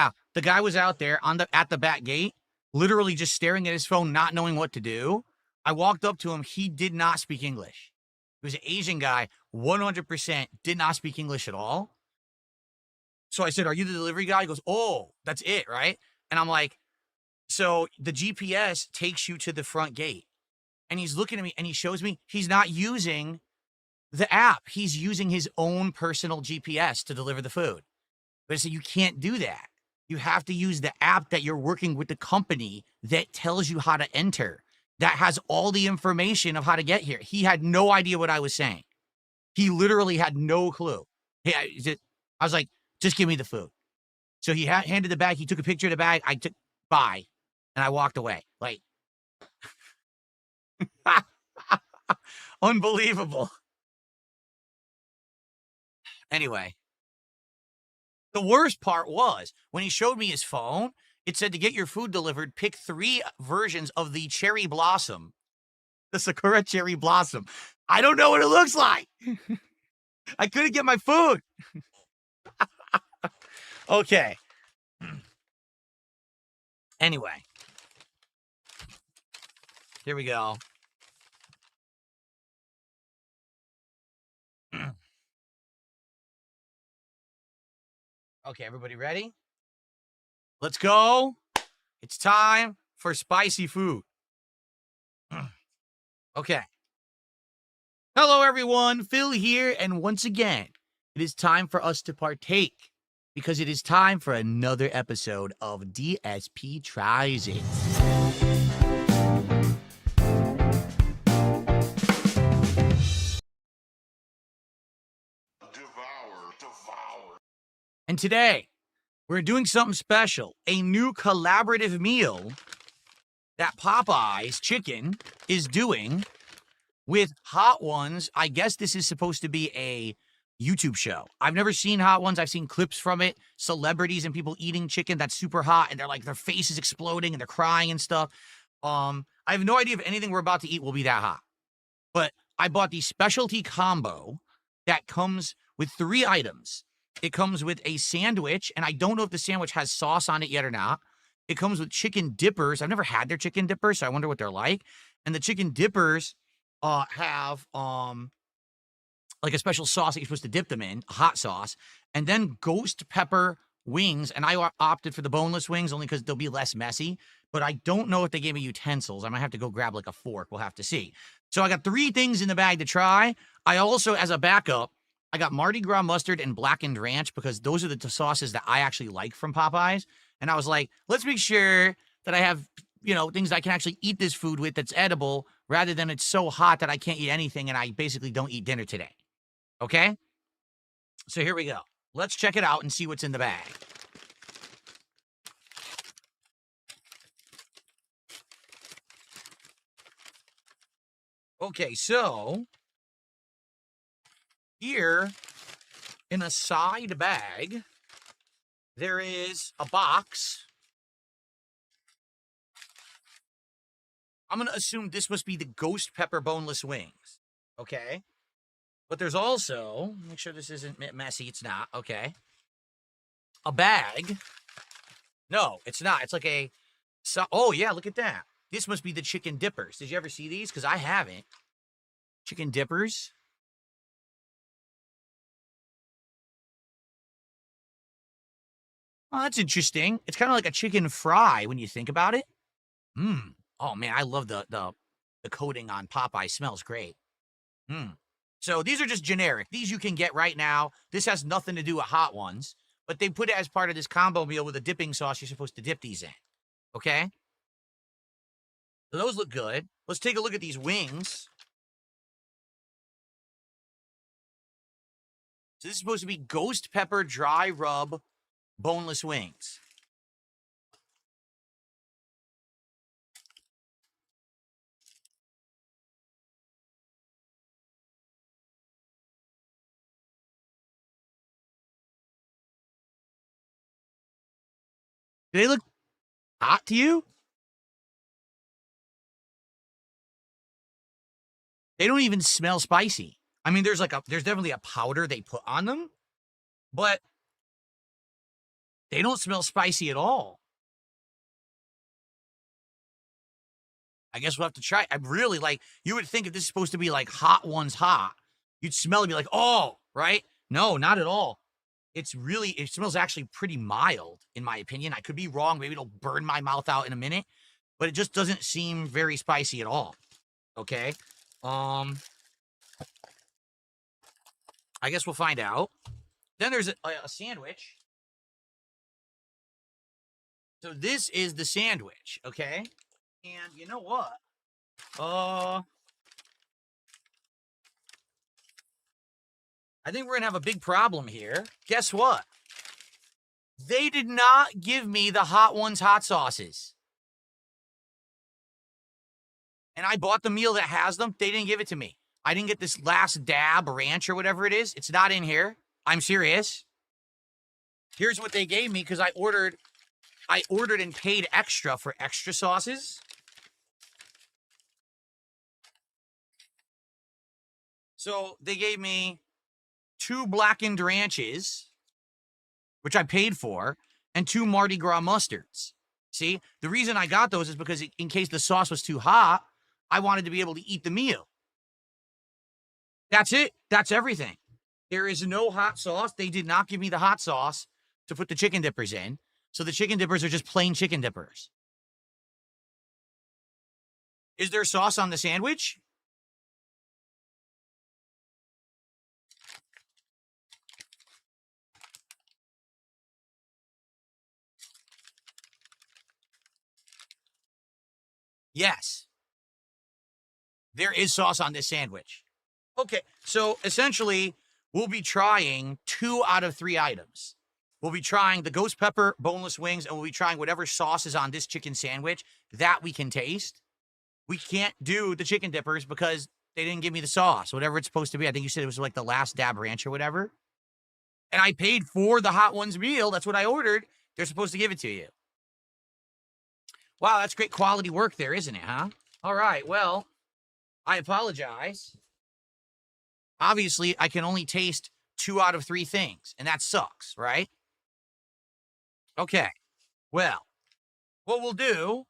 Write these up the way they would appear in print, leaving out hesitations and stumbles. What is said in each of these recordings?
Yeah, the guy was out there at the back gate, literally just staring at his phone, not knowing what to do. I walked up to him. He did not speak English. He was an Asian guy, 100% did not speak English at all. So I said, "Are you the delivery guy?" He goes, "Oh, that's it, right?" And I'm like, "So the GPS takes you to the front gate." And he's looking at me and he shows me he's not using the app. He's using his own personal GPS to deliver the food. But I said, "You can't do that. You have to use the app that you're working with the company that tells you how to enter, that has all the information of how to get here." He had no idea what I was saying. He literally had no clue. I was like, "Just give me the food." So he handed the bag. He took a picture of the bag. I took, bye. And I walked away. Like, unbelievable. Anyway, the worst part was when he showed me his phone, it said to get your food delivered, pick 3 versions of the cherry blossom, the Sakura cherry blossom. I don't know what it looks like. I couldn't get my food. Okay. Anyway, here we go. Okay, everybody ready? Let's go. It's time for spicy food. Okay. Hello, everyone. Phil here, and once again, it is time for us to partake because it is time for another episode of DSP Tries It. Devour. And today, we're doing something special, a new collaborative meal that Popeyes Chicken is doing with Hot Ones. I guess this is supposed to be a YouTube show. I've never seen Hot Ones. I've seen clips from it, celebrities and people eating chicken that's super hot, and they're like, their face is exploding and they're crying and stuff. I have no idea if anything we're about to eat will be that hot. But I bought the specialty combo that comes with 3 items. It comes with a sandwich, and I don't know if the sandwich has sauce on it yet or not. It comes with chicken dippers. I've never had their chicken dippers, so I wonder what they're like. And the chicken dippers have like a special sauce that you're supposed to dip them in, a hot sauce, and then ghost pepper wings. And I opted for the boneless wings only because they'll be less messy. But I don't know if they gave me utensils. I might have to go grab like a fork. We'll have to see. So I got 3 things in the bag to try. I also, as a backup, I got Mardi Gras mustard and blackened ranch because those are the sauces that I actually like from Popeyes. And I was like, let's make sure that I have, things I can actually eat this food with that's edible rather than it's so hot that I can't eat anything and I basically don't eat dinner today. Okay? So here we go. Let's check it out and see what's in the bag. Okay, so here in a side bag, there is a box. I'm going to assume this must be the ghost pepper boneless wings. Okay? But there's also, make sure this isn't messy. It's not. Okay. A bag. No, it's not. It's like oh, yeah, look at that. This must be the chicken dippers. Did you ever see these? Because I haven't. Chicken dippers. Oh, that's interesting. It's kind of like a chicken fry when you think about it. Oh, man, I love the coating on Popeye. Smells great. So these are just generic. These you can get right now. This has nothing to do with Hot Ones, but they put it as part of this combo meal with a dipping sauce you're supposed to dip these in. Okay? So those look good. Let's take a look at these wings. So this is supposed to be ghost pepper dry rub boneless wings. Do they look hot to you? They don't even smell spicy. I mean, there's definitely a powder they put on them, but They don't smell spicy at all. I guess we'll have to try. I really like, you would think if this is supposed to be like hot ones hot, you'd smell it and be like, oh, right? No, not at all. It's really, it smells actually pretty mild, in my opinion. I could be wrong. Maybe it'll burn my mouth out in a minute, but it just doesn't seem very spicy at all. Okay. I guess we'll find out. Then there's a sandwich. So this is the sandwich, okay? And you know what? I think we're gonna have a big problem here. Guess what? They did not give me the Hot Ones hot sauces. And I bought the meal that has them. They didn't give it to me. I didn't get this last dab ranch or whatever it is. It's not in here. I'm serious. Here's what they gave me because I ordered and paid extra for extra sauces. So they gave me 2 blackened ranches, which I paid for, and 2 Mardi Gras mustards. See, the reason I got those is because in case the sauce was too hot, I wanted to be able to eat the meal. That's it. That's everything. There is no hot sauce. They did not give me the hot sauce to put the chicken dippers in. So the chicken dippers are just plain chicken dippers. Is there sauce on the sandwich? Yes. There is sauce on this sandwich. Okay, so essentially, we'll be trying 2 out of 3 items. We'll be trying the ghost pepper boneless wings, and we'll be trying whatever sauce is on this chicken sandwich that we can taste. We can't do the chicken dippers because they didn't give me the sauce, whatever it's supposed to be. I think you said it was like the last dab ranch or whatever. And I paid for the Hot Ones meal. That's what I ordered. They're supposed to give it to you. Wow, that's great quality work there, isn't it, huh? All right, well, I apologize. Obviously, I can only taste 2 out of 3 things, and that sucks, right? Okay, well, what we'll do,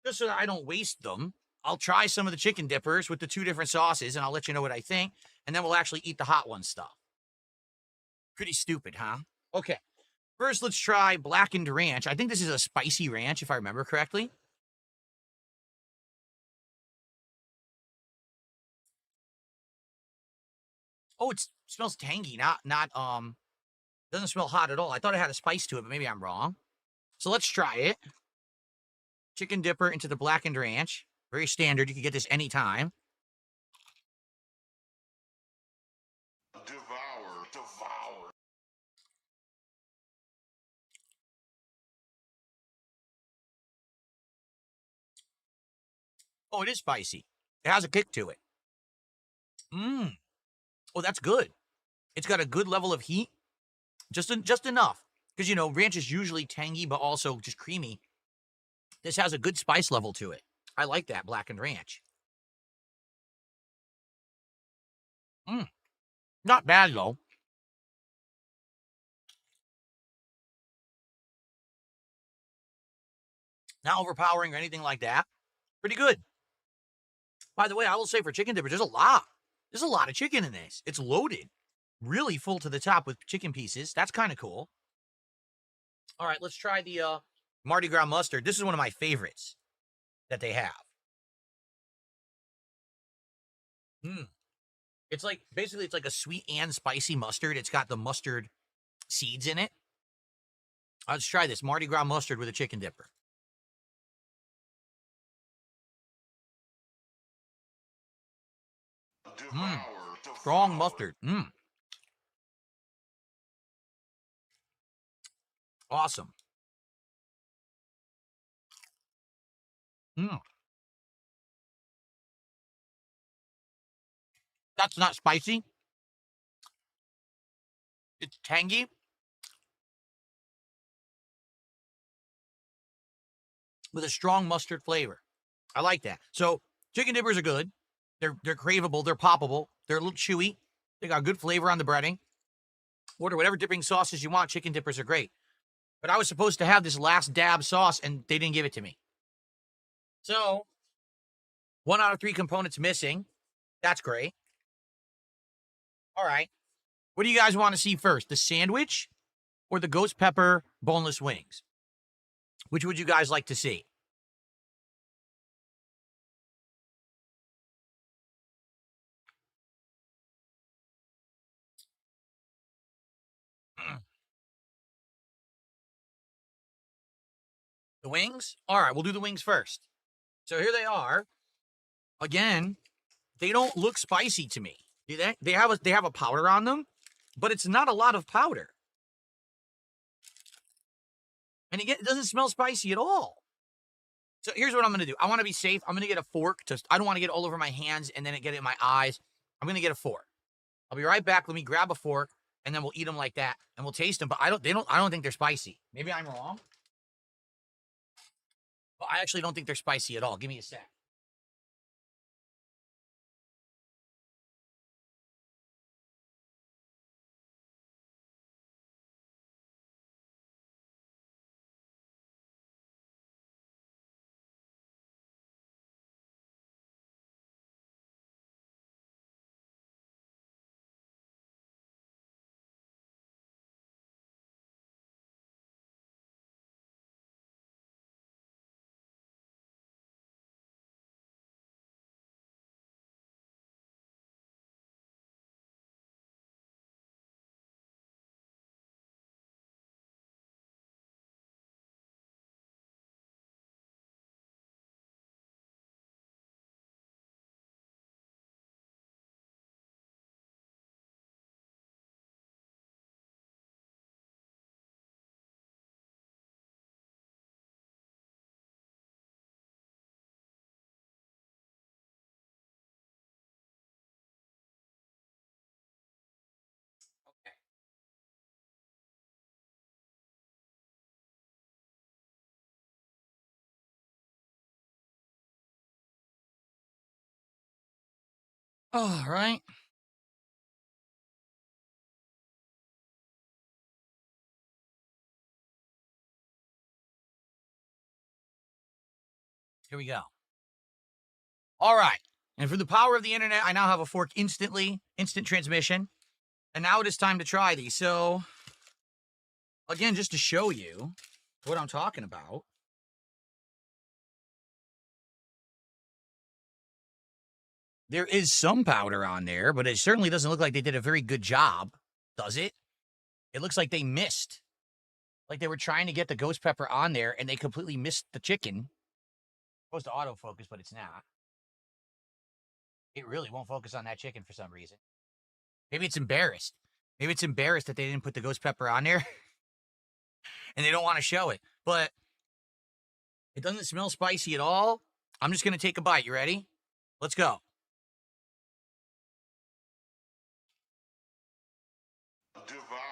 just so that I don't waste them, I'll try some of the chicken dippers with the 2 different sauces, and I'll let you know what I think, and then we'll actually eat the Hot One stuff. Pretty stupid, huh? Okay, first let's try blackened ranch. I think this is a spicy ranch, if I remember correctly. Oh, it smells tangy, doesn't smell hot at all. I thought it had a spice to it, but maybe I'm wrong. So let's try it. Chicken dipper into the blackened ranch. Very standard. You can get this anytime. Devour. Oh, it is spicy. It has a kick to it. Mmm. Oh, that's good. It's got a good level of heat. Just enough. Because, you know, ranch is usually tangy, but also just creamy. This has a good spice level to it. I like that blackened ranch. Mmm. Not bad, though. Not overpowering or anything like that. Pretty good. By the way, I will say for chicken dippers, there's a lot. There's a lot of chicken in this. It's loaded. Really full to the top with chicken pieces. That's kind of cool. All right, let's try the Mardi Gras mustard. This is one of my favorites that they have. It's like, basically, it's like a sweet and spicy mustard. It's got the mustard seeds in it. Let's try this Mardi Gras mustard with a chicken dipper. Strong mustard. Awesome. That's not spicy. It's tangy. With a strong mustard flavor. I like that. So chicken dippers are good. They're craveable. They're poppable. They're a little chewy. They got good flavor on the breading. Order whatever dipping sauces you want. Chicken dippers are great. But I was supposed to have this last dab sauce, and they didn't give it to me. So, 1 out of 3 components missing. That's great. All right. What do you guys want to see first? The sandwich or the ghost pepper boneless wings? Which would you guys like to see? The wings? All right, we'll do the wings first. So here they are. Again, they don't look spicy to me. They have a powder on them, but it's not a lot of powder. And again, it doesn't smell spicy at all. So here's what I'm gonna do. I want to be safe. I'm gonna get a fork. I don't want to get all over my hands and then get it in my eyes. I'm gonna get a fork. I'll be right back. Let me grab a fork and then we'll eat them like that and we'll taste them. But I don't think they're spicy. Maybe I'm wrong. But I actually don't think they're spicy at all. Give me a sec. All right. Here we go. All right. And for the power of the internet, I now have a fork instantly, instant transmission. And now it is time to try these. So, again, just to show you what I'm talking about. There is some powder on there, but it certainly doesn't look like they did a very good job, does it? It looks like they missed. Like they were trying to get the ghost pepper on there and they completely missed the chicken. It's supposed to autofocus, but it's not. It really won't focus on that chicken for some reason. Maybe it's embarrassed. Maybe it's embarrassed that they didn't put the ghost pepper on there and they don't want to show it. But it doesn't smell spicy at all. I'm just going to take a bite. You ready? Let's go. Devour.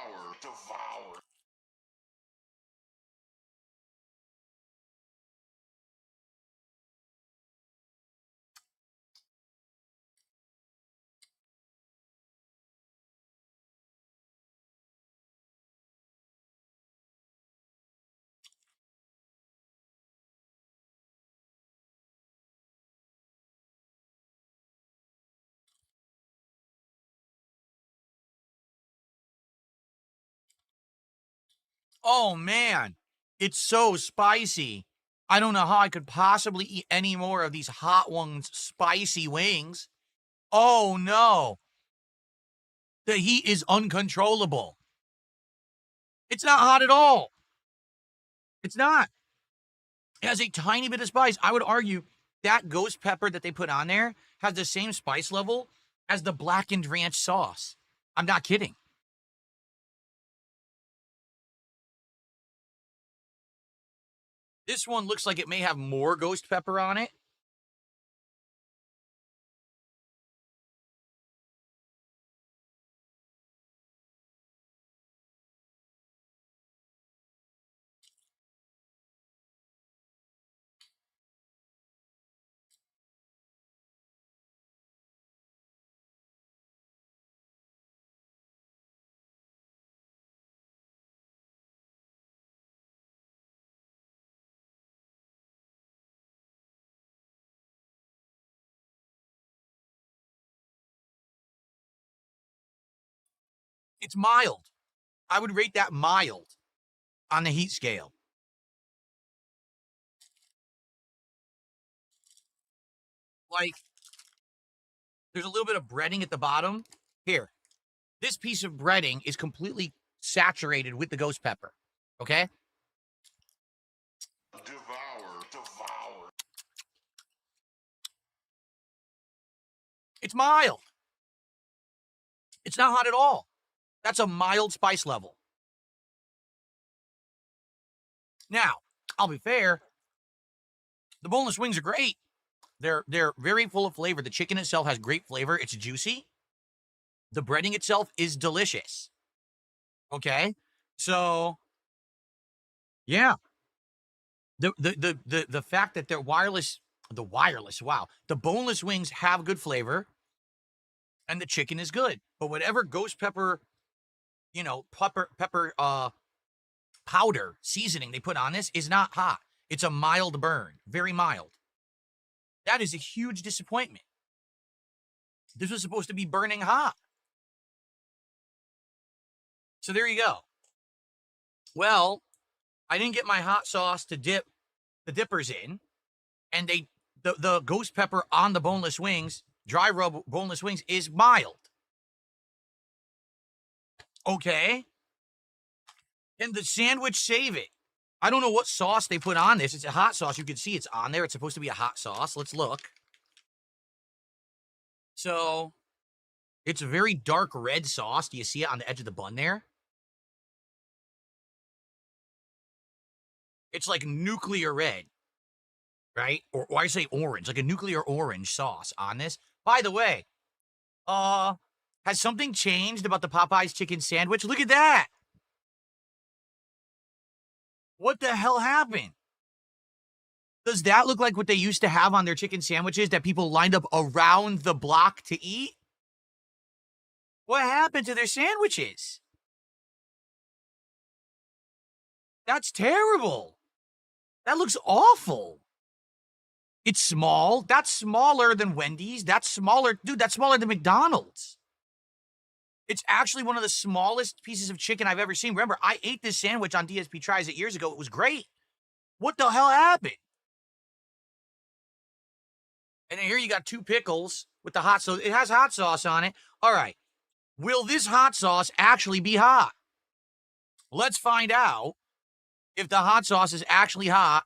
Oh, man. It's so spicy. I don't know how I could possibly eat any more of these hot ones, spicy wings. Oh, no. The heat is uncontrollable. It's not hot at all. It's not. It has a tiny bit of spice. I would argue that ghost pepper that they put on there has the same spice level as the blackened ranch sauce. I'm not kidding. This one looks like it may have more ghost pepper on it. It's mild. I would rate that mild on the heat scale. Like, there's a little bit of breading at the bottom. Here, this piece of breading is completely saturated with the ghost pepper. Okay? Devour. It's mild. It's not hot at all. That's a mild spice level. Now, I'll be fair. The boneless wings are great. They're very full of flavor. The chicken itself has great flavor. It's juicy. The breading itself is delicious. Okay? So, yeah. The fact that they're wireless, wow. The boneless wings have good flavor and the chicken is good. But whatever ghost pepper, pepper powder seasoning they put on this is not hot. It's a mild burn, very mild. That is a huge disappointment. This was supposed to be burning hot. So there you go. Well, I didn't get my hot sauce to dip the dippers in, and the ghost pepper on the boneless wings, dry rub boneless wings, is mild. Okay. And the sandwich save it. I don't know what sauce they put on this. It's a hot sauce. You can see it's on there. It's supposed to be a hot sauce. Let's look. So, it's a very dark red sauce. Do you see it on the edge of the bun there? It's like nuclear red, right? Or I say orange, like a nuclear orange sauce on this. By the way, has something changed about the Popeyes chicken sandwich? Look at that. What the hell happened? Does that look like what they used to have on their chicken sandwiches that people lined up around the block to eat? What happened to their sandwiches? That's terrible. That looks awful. It's small. That's smaller than Wendy's. That's smaller. Dude, that's smaller than McDonald's. It's actually one of the smallest pieces of chicken I've ever seen. Remember, I ate this sandwich on DSP Tries It years ago. It was great. What the hell happened? And then here you got two pickles with the hot sauce. It has hot sauce on it. All right. Will this hot sauce actually be hot? Let's find out if the hot sauce is actually hot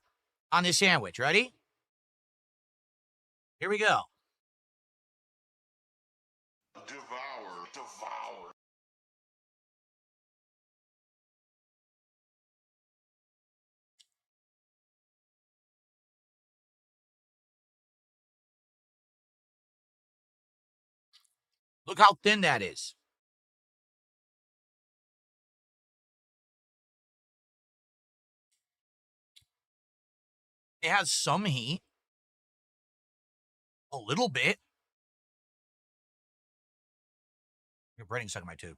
on this sandwich. Ready? Here we go. Devour. Look how thin that is. It has some heat. A little bit. Your breading stuck in my tube.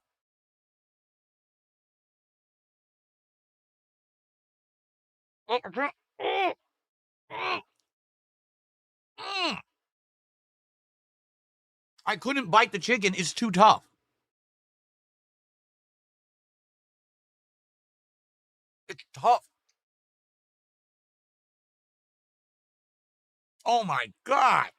I couldn't bite the chicken. It's too tough. It's tough. Oh my God.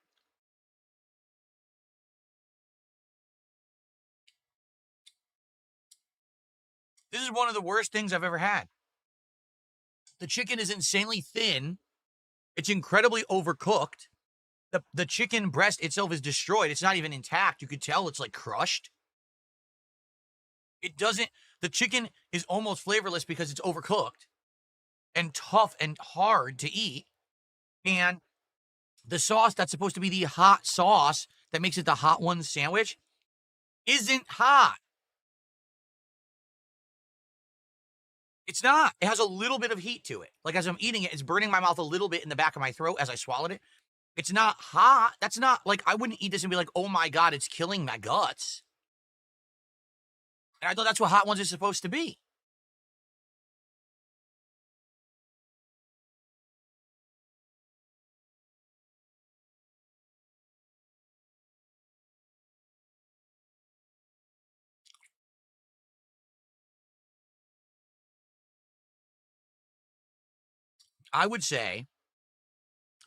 This is one of the worst things I've ever had. The chicken is insanely thin. It's incredibly overcooked. The chicken breast itself is destroyed. It's not even intact. You could tell it's like crushed. The chicken is almost flavorless because it's overcooked and tough and hard to eat. And the sauce that's supposed to be the hot sauce that makes it the hot one sandwich isn't hot. It's not. It has a little bit of heat to it. Like as I'm eating it, it's burning my mouth a little bit in the back of my throat as I swallowed it. It's not hot. That's not like I wouldn't eat this and be like, oh my God, it's killing my guts. And I thought that's what hot ones are supposed to be. I would say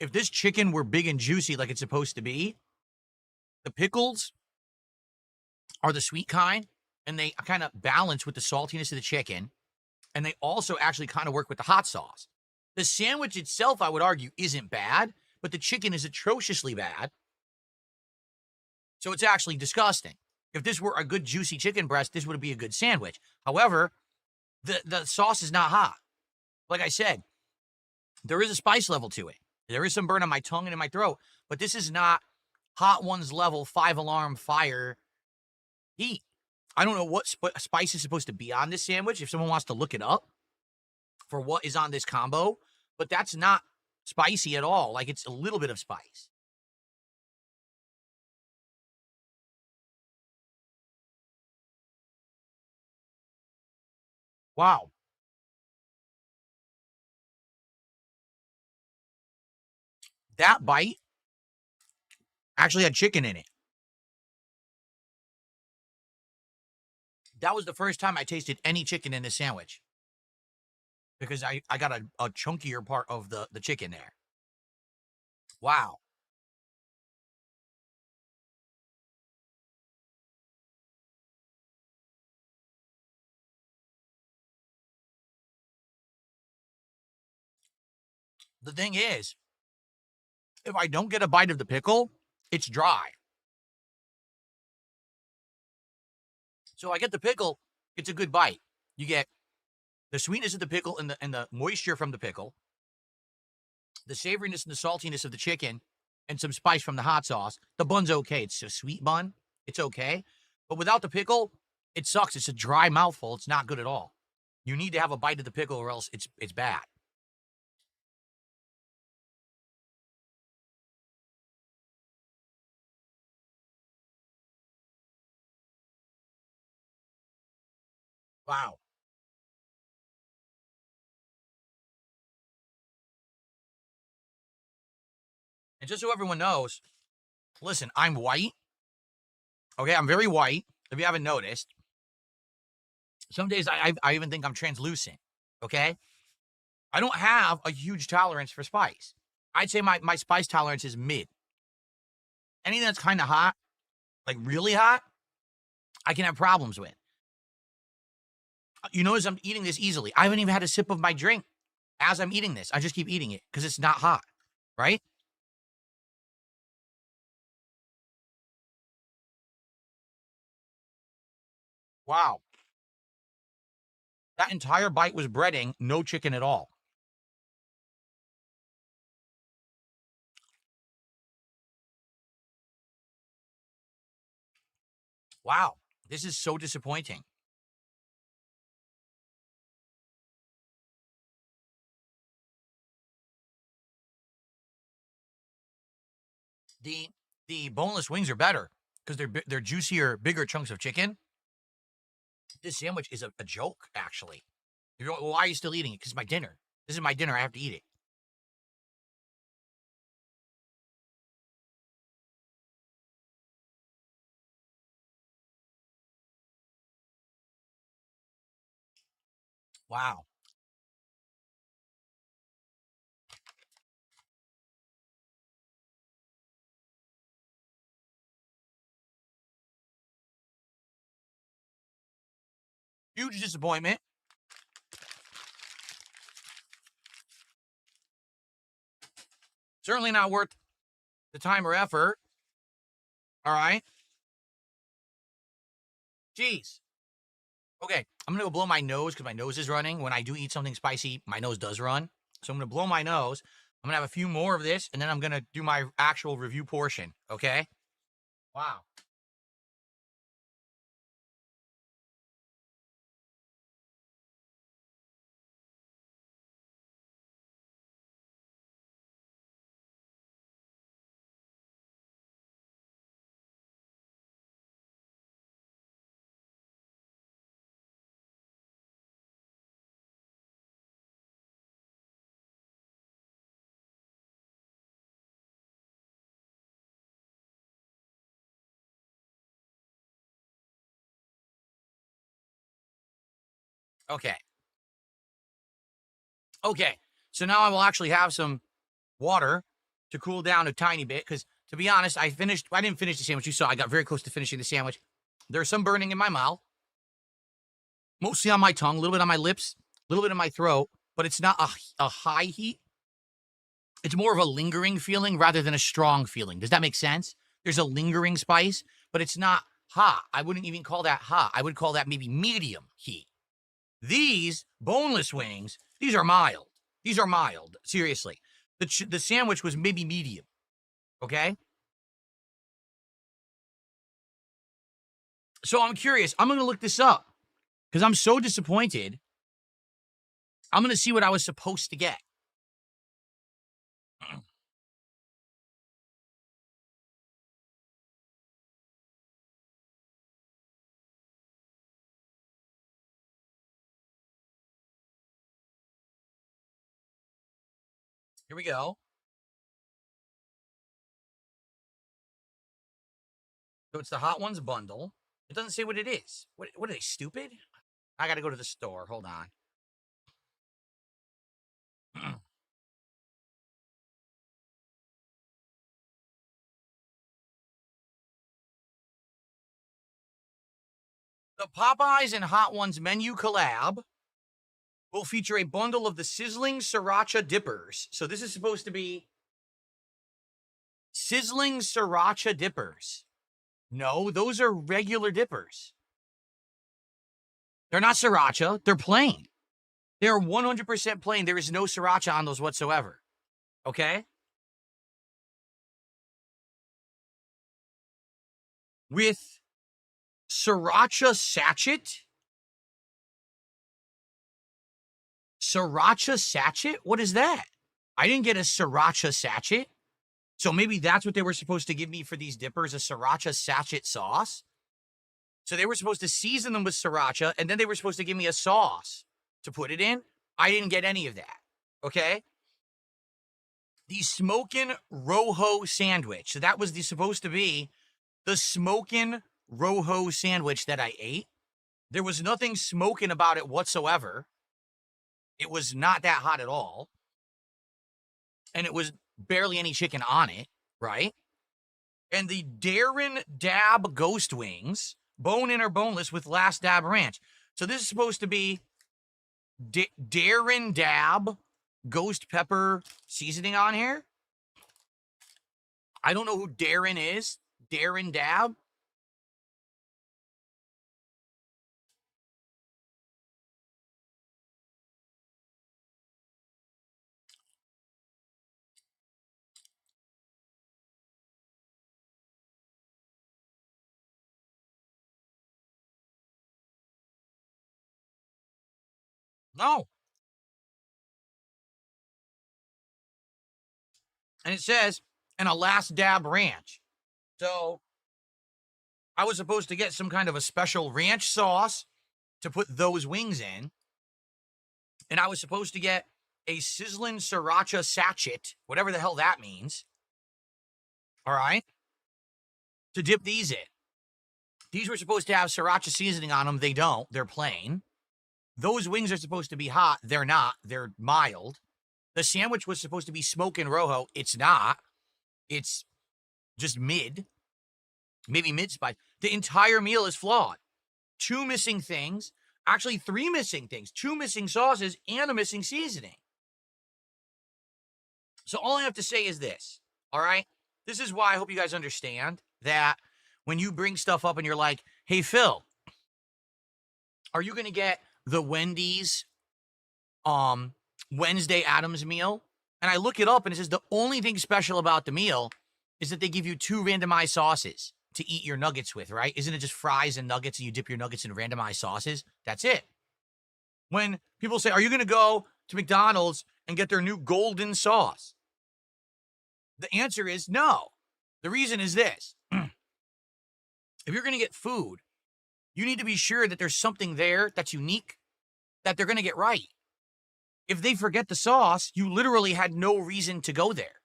if this chicken were big and juicy like it's supposed to be, the pickles are the sweet kind, and they kind of balance with the saltiness of the chicken, and they also actually kind of work with the hot sauce. The sandwich itself, I would argue, isn't bad, but the chicken is atrociously bad. So it's actually disgusting. If this were a good juicy chicken breast, this would be a good sandwich. However, the sauce is not hot. Like I said, there is a spice level to it. There is some burn on my tongue and in my throat, but this is not Hot Ones level 5-alarm fire heat. I don't know what spice is supposed to be on this sandwich if someone wants to look it up for what is on this combo, but that's not spicy at all. Like, it's a little bit of spice. Wow. That bite actually had chicken in it. That was the first time I tasted any chicken in this sandwich because I got a chunkier part of the chicken there. Wow. The thing is, if I don't get a bite of the pickle, it's dry. So I get the pickle, it's a good bite. You get the sweetness of the pickle and the moisture from the pickle, the savoriness and the saltiness of the chicken, and some spice from the hot sauce. The bun's okay. It's a sweet bun. It's okay. But without the pickle, it sucks. It's a dry mouthful. It's not good at all. You need to have a bite of the pickle or else it's bad. Wow. And just so everyone knows, listen, I'm white. Okay, I'm very white. If you haven't noticed, some days I even think I'm translucent. Okay, I don't have a huge tolerance for spice. I'd say my spice tolerance is mid. Anything that's kind of hot, like really hot, I can have problems with. You notice I'm eating this easily. I haven't even had a sip of my drink as I'm eating this. I just keep eating it because it's not hot, right? Wow. That entire bite was breading, no chicken at all. Wow. This is so disappointing. The the boneless wings are better because they're juicier, bigger chunks of chicken. This sandwich is a joke, actually. You're going, well, why are you still eating it? Because it's my dinner. This is my dinner. I have to eat it. Wow. Huge disappointment. Certainly not worth the time or effort. All right. Jeez. Okay. I'm going to go blow my nose because my nose is running. When I do eat something spicy, my nose does run. So I'm going to blow my nose. I'm going to have a few more of this, and then I'm going to do my actual review portion. Okay. Wow. Okay. Okay. So now I will actually have some water to cool down a tiny bit, because to be honest, I didn't finish the sandwich. You saw I got very close to finishing the sandwich. There's some burning in my mouth, mostly on my tongue, a little bit on my lips, a little bit in my throat, but it's not a high heat. It's more of a lingering feeling rather than a strong feeling. Does that make sense? There's a lingering spice, but it's not hot. I wouldn't even call that hot. I would call that maybe medium heat. These boneless wings, these are mild. These are mild, seriously. The sandwich was maybe medium, okay? So I'm curious. I'm going to look this up because I'm so disappointed. I'm going to see what I was supposed to get. Here we go. So it's the Hot Ones bundle. It doesn't say what it is. What are they, stupid? I got to go to the store. Hold on. The Popeyes and Hot Ones menu collab will feature a bundle of the sizzling sriracha dippers. So this is supposed to be sizzling sriracha dippers. No, those are regular dippers. They're not sriracha. They're plain. They're 100% plain. There is no sriracha on those whatsoever. Okay? With sriracha sachet? Sriracha sachet? What is that? I didn't get a sriracha sachet. So maybe that's what they were supposed to give me for these dippers, a sriracha sachet sauce. So they were supposed to season them with sriracha, and then they were supposed to give me a sauce to put it in. I didn't get any of that, okay? The smokin' rojo sandwich. So that was supposed to be the smokin' rojo sandwich that I ate. There was nothing smoking about it whatsoever. It was not that hot at all. And it was barely any chicken on it, right? And the Darren Dab Ghost Wings, bone-in or boneless with Last Dab Ranch. So this is supposed to be Darren Dab Ghost Pepper seasoning on here. I don't know who Darren is. Darren Dab. No. And it says, and a Last Dab Ranch. So I was supposed to get some kind of a special ranch sauce to put those wings in. And I was supposed to get a sizzling sriracha sachet, whatever the hell that means. All right? To dip these in. These were supposed to have sriracha seasoning on them. They don't. They're plain. Those wings are supposed to be hot. They're not. They're mild. The sandwich was supposed to be smokin' rojo. It's not. It's just mid. Maybe mid-spice. The entire meal is flawed. 2 missing things. Actually, 3 missing things. 2 missing sauces and a missing seasoning. So all I have to say is this, all right? This is why I hope you guys understand that when you bring stuff up and you're like, hey, Phil, are you going to get the Wendy's Wednesday Addams meal? And I look it up and it says the only thing special about the meal is that they give you 2 randomized sauces to eat your nuggets with, right? Isn't it just fries and nuggets and you dip your nuggets in randomized sauces? That's it. When people say, are you going to go to McDonald's and get their new golden sauce? The answer is no. The reason is this. If you're going to get food, you need to be sure that there's something there that's unique that they're going to get right. If they forget the sauce, you literally had no reason to go there,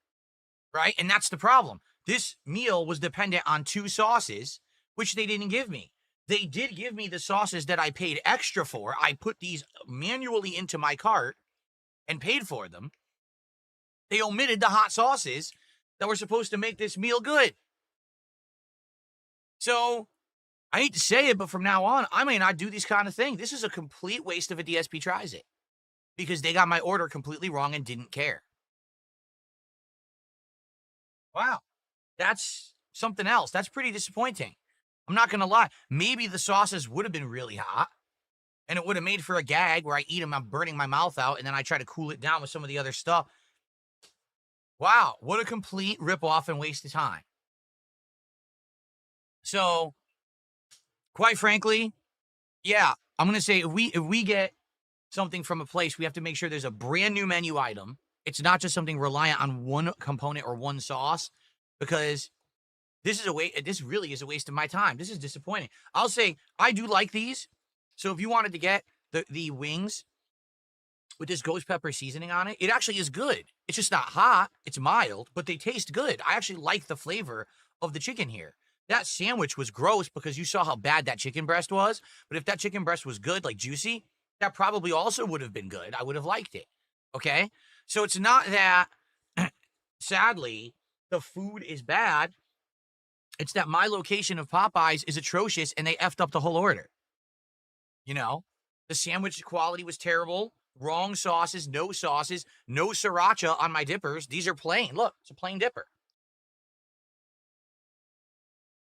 right? And that's the problem. This meal was dependent on 2 sauces, which they didn't give me. They did give me the sauces that I paid extra for. I put these manually into my cart, and paid for them, they omitted the hot sauces that were supposed to make this meal good. So, I hate to say it, but from now on, I may not do these kind of things. This is a complete waste of a DSP Tries It because they got my order completely wrong and didn't care. Wow. That's something else. That's pretty disappointing. I'm not going to lie. Maybe the sauces would have been really hot and it would have made for a gag where I eat them, I'm burning my mouth out, and then I try to cool it down with some of the other stuff. Wow, what a complete ripoff and waste of time. So, quite frankly, yeah, I'm going to say if we get something from a place, we have to make sure there's a brand new menu item. It's not just something reliant on one component or one sauce, because this really is a waste of my time. This is disappointing. I'll say I do like these. So if you wanted to get the wings with this ghost pepper seasoning on it, it actually is good. It's just not hot. It's mild, but they taste good. I actually like the flavor of the chicken here. That sandwich was gross because you saw how bad that chicken breast was. But if that chicken breast was good, like juicy, that probably also would have been good. I would have liked it. Okay? So it's not that, sadly, the food is bad. It's that my location of Popeyes is atrocious and they effed up the whole order. You know, the sandwich quality was terrible. Wrong sauces, no sriracha on my dippers. These are plain. Look, it's a plain dipper.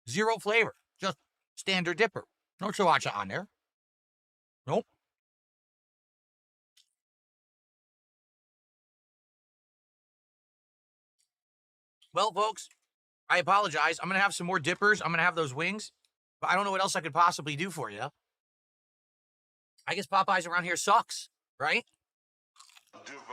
Zero flavor. Just standard dipper. No sriracha on there. Nope. Well, folks, I apologize. I'm going to have some more dippers. I'm going to have those wings. But I don't know what else I could possibly do for you. I guess Popeyes around here sucks, right? Devour.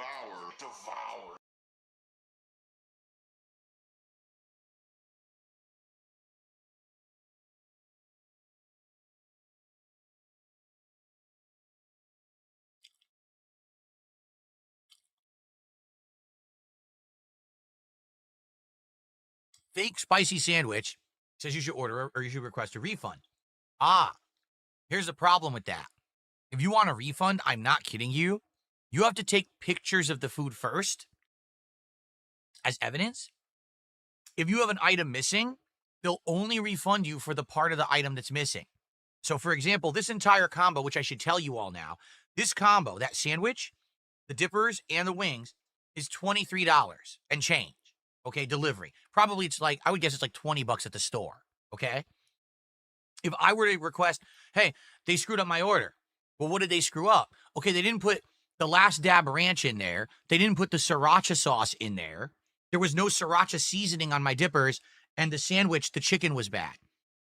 Fake spicy sandwich says you should order or you should request a refund. Here's the problem with that. If you want a refund, I'm not kidding you. You have to take pictures of the food first as evidence. If you have an item missing, they'll only refund you for the part of the item that's missing. So, for example, this entire combo, which I should tell you all now, this combo, that sandwich, the dippers, and the wings, is $23 and change. Okay, delivery. Probably it's like, I would guess it's like $20 at the store. Okay? If I were to request, hey, they screwed up my order. Well, what did they screw up? Okay, they didn't put the last dab ranch in there. They didn't put the sriracha sauce in there. There was no sriracha seasoning on my dippers, and the sandwich, the chicken was bad.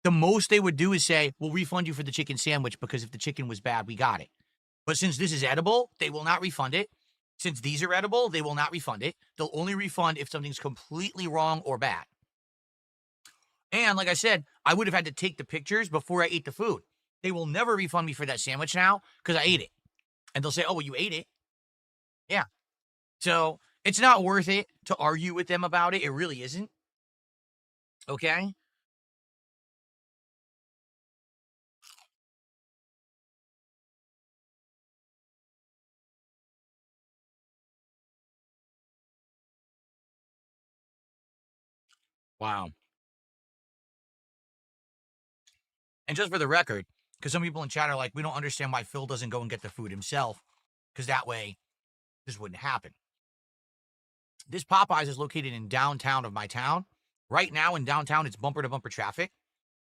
The most they would do is say, we'll refund you for the chicken sandwich because if the chicken was bad, we got it. But since this is edible, they will not refund it. Since these are edible, they will not refund it. They'll only refund if something's completely wrong or bad. And like I said, I would have had to take the pictures before I ate the food. They will never refund me for that sandwich now because I ate it. And they'll say, oh, well, you ate it. Yeah. So it's not worth it to argue with them about it. It really isn't. Okay? Wow. And just for the record, because some people in chat are like, we don't understand why Phil doesn't go and get the food himself, because that way this wouldn't happen. This Popeyes is located in downtown of my town. Right now in downtown, it's bumper to bumper traffic.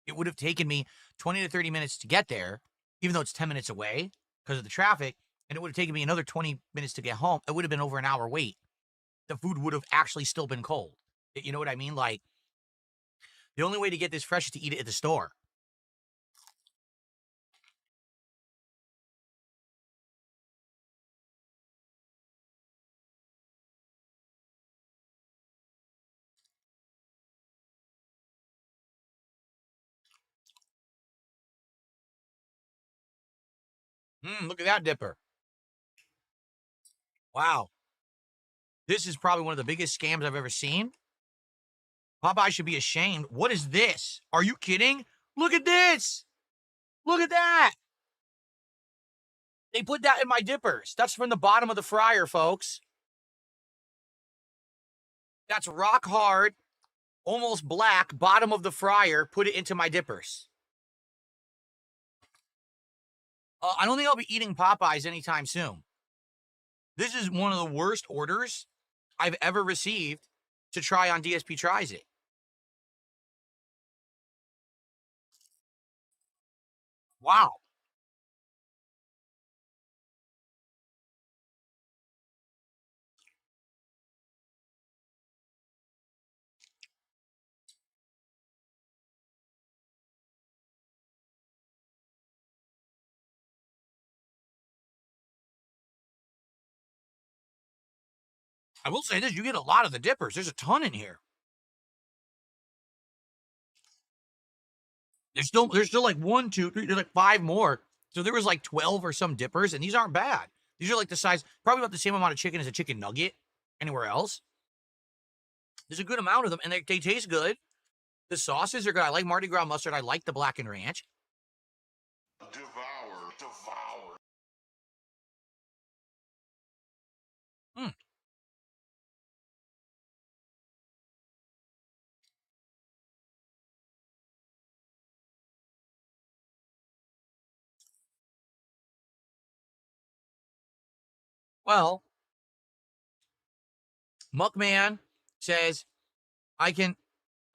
It would have taken me 20 to 30 minutes to get there, even though it's 10 minutes away because of the traffic. And it would have taken me another 20 minutes to get home. It would have been over an hour wait. The food would have actually still been cold. You know what I mean? Like, the only way to get this fresh is to eat it at the store. Look at that dipper. Wow. This is probably one of the biggest scams I've ever seen. Popeye should be ashamed. What is this? Are you kidding? Look at this. Look at that. They put that in my dippers. That's from the bottom of the fryer, folks. That's rock hard, almost black, bottom of the fryer. Put it into my dippers. I don't think I'll be eating Popeyes anytime soon. This is one of the worst orders I've ever received to try on DSP Tries It. Wow. I will say this, you get a lot of the dippers. There's a ton in here. There's still like 1, 2, 3, there's like 5 more. So there was like 12 or some dippers, and these aren't bad. These are like the size, probably about the same amount of chicken as a chicken nugget anywhere else. There's a good amount of them, and they taste good. The sauces are good. I like Mardi Gras mustard. I like the blackened ranch. Devour. Hmm. Well, Muckman says, I can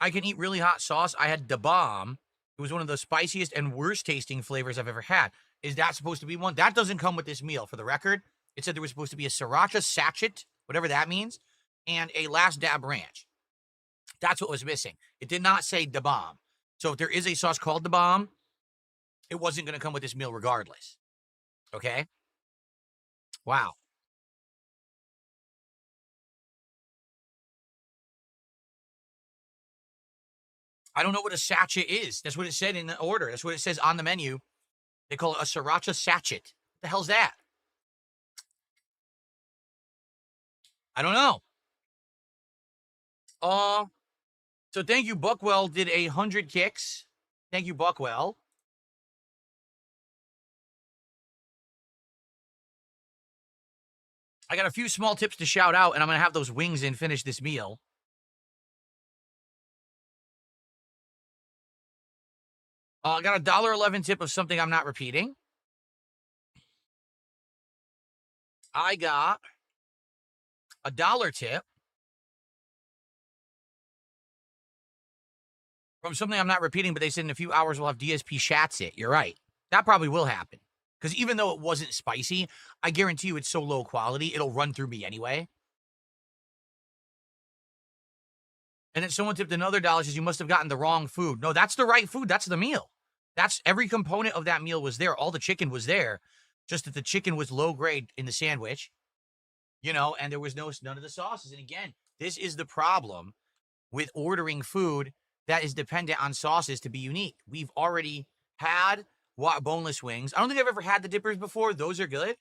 eat really hot sauce. I had Da Bomb. It was one of the spiciest and worst tasting flavors I've ever had. Is that supposed to be one? That doesn't come with this meal. For the record, it said there was supposed to be a sriracha sachet, whatever that means, and a last dab ranch. That's what was missing. It did not say Da Bomb. So if there is a sauce called Da Bomb, it wasn't going to come with this meal regardless. Okay? Wow. I don't know what a sachet is. That's what it said in the order. That's what it says on the menu. They call it a sriracha sachet. What the hell's that? I don't know. So thank you, Buckwell did 100 kicks. Thank you, Buckwell. I got a few small tips to shout out, and I'm going to have those wings in finish this meal. I got a $1.11 tip of something I'm not repeating. I got a $1 tip from something I'm not repeating, but they said in a few hours we'll have DSP Shats It. You're right. That probably will happen. Because even though it wasn't spicy, I guarantee you it's so low quality, it'll run through me anyway. And then someone tipped another $1, says you must have gotten the wrong food. No, that's the right food. That's the meal. That's every component of that meal was there. All the chicken was there. Just that the chicken was low grade in the sandwich. You know, and there was none of the sauces. And again, this is the problem with ordering food that is dependent on sauces to be unique. We've already had boneless wings. I don't think I've ever had the dippers before. Those are good.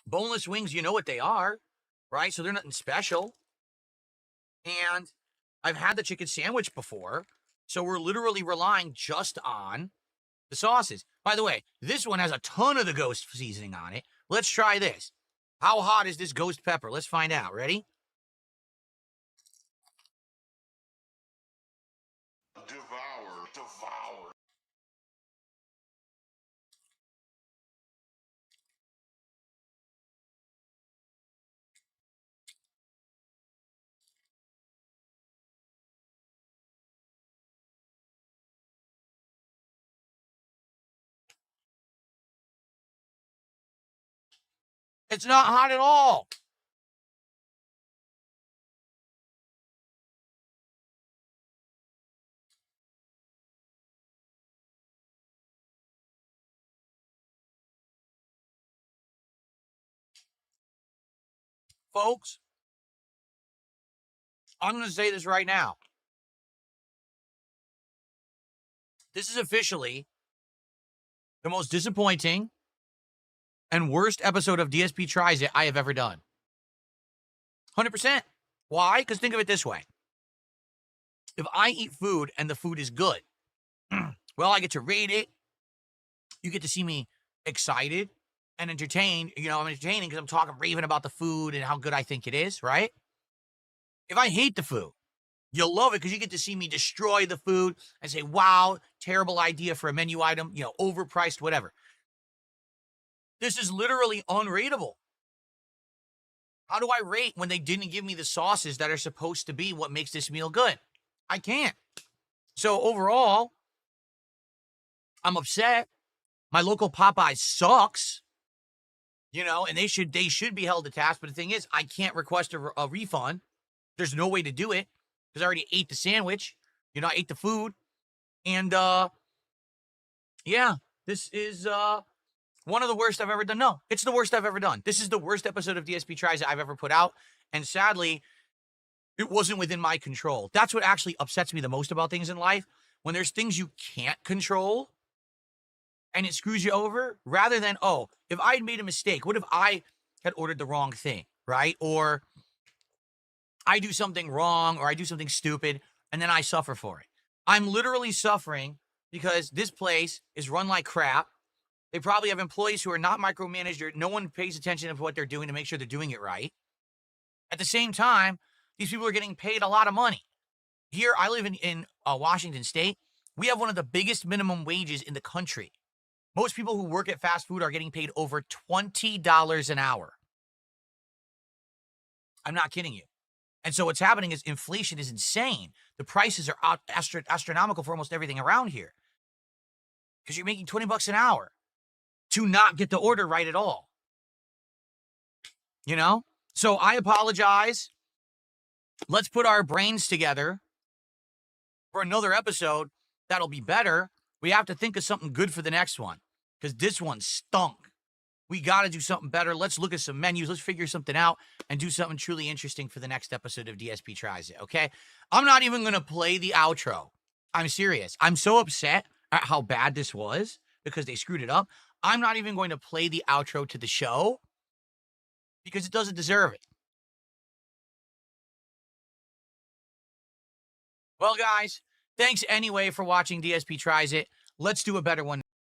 Boneless wings, you know what they are, right? So they're nothing special. And I've had the chicken sandwich before. So we're literally relying just on the sauces. By the way, this one has a ton of the ghost seasoning on it. Let's try this. How hot is this ghost pepper? Let's find out. Ready? Devour. It's not hot at all. Folks, I'm going to say this right now. This is officially the most disappointing and worst episode of DSP Tries It I have ever done. 100%. Why? Because think of it this way. If I eat food and the food is good, well, I get to rate it. You get to see me excited and entertained. You know, I'm entertaining because I'm talking, raving about the food and how good I think it is, right? If I hate the food, you'll love it because you get to see me destroy the food and say, wow, terrible idea for a menu item, you know, overpriced, whatever. This is literally unrateable. How do I rate when they didn't give me the sauces that are supposed to be what makes this meal good? I can't. So overall, I'm upset. My local Popeyes sucks, you know, and they should be held to task. But the thing is, I can't request a refund. There's no way to do it because I already ate the sandwich. You know, I ate the food. And yeah, this is one of the worst I've ever done. No, it's the worst I've ever done. This is the worst episode of DSP Tries It I've ever put out. And sadly, it wasn't within my control. That's what actually upsets me the most about things in life. When there's things you can't control and it screws you over, rather than, oh, if I had made a mistake, what if I had ordered the wrong thing, right? Or I do something wrong or I do something stupid and then I suffer for it. I'm literally suffering because this place is run like crap. They probably have employees who are not micromanaged. No one pays attention to what they're doing to make sure they're doing it right. At the same time, these people are getting paid a lot of money. Here, I live in Washington State. We have one of the biggest minimum wages in the country. Most people who work at fast food are getting paid over $20 an hour. I'm not kidding you. And so what's happening is inflation is insane. The prices are astronomical for almost everything around here. Because you're making $20 an hour to not get the order right at all. You know? So I apologize. Let's put our brains together for another episode that'll be better. We have to think of something good for the next one because this one stunk. We got to do something better. Let's look at some menus. Let's figure something out and do something truly interesting for the next episode of DSP Tries It, okay? I'm not even going to play the outro. I'm serious. I'm so upset at how bad this was because they screwed it up. I'm not even going to play the outro to the show because it doesn't deserve it. Well, guys, thanks anyway for watching DSP Tries It. Let's do a better one.